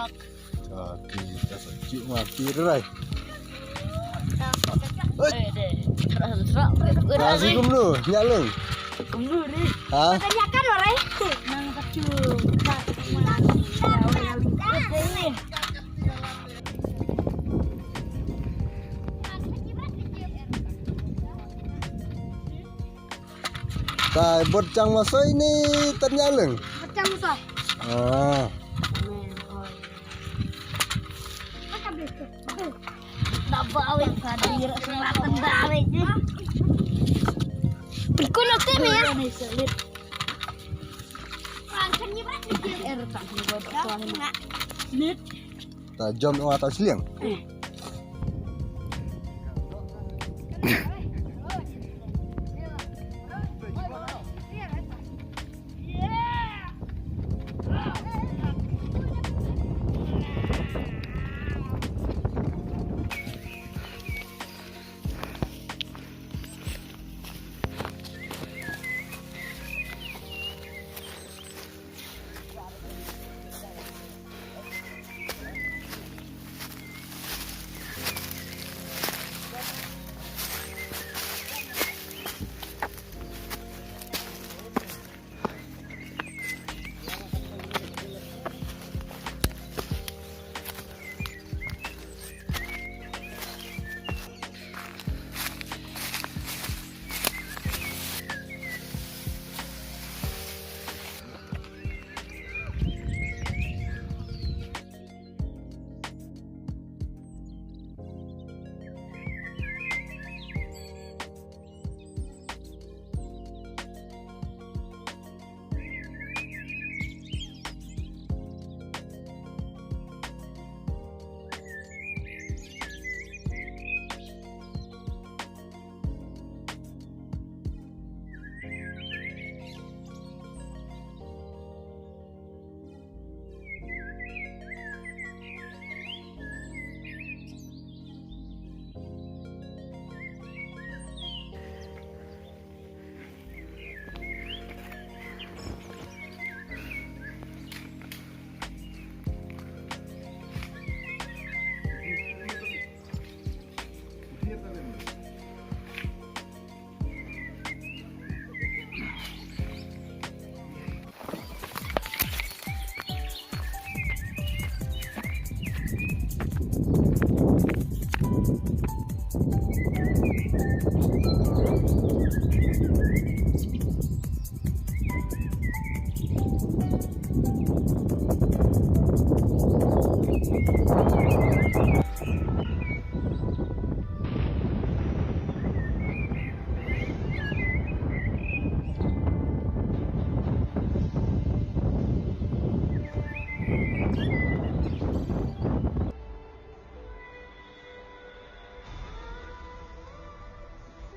Jadi kita sejuk mati rai. Nasi kumlu, nyalung. Kumlu ni. Hah? Tanyakan orang. Nang kecil. Tai bocang masuk ini ternyalung. Macam musuh. Ah, Macam begitu. Tak bawa kadir selatan bawa je. Pikun nanti ya. Ni selit. Kan ni berarti. Tak ni buat soalnya. Selit. tak jom atau seliang.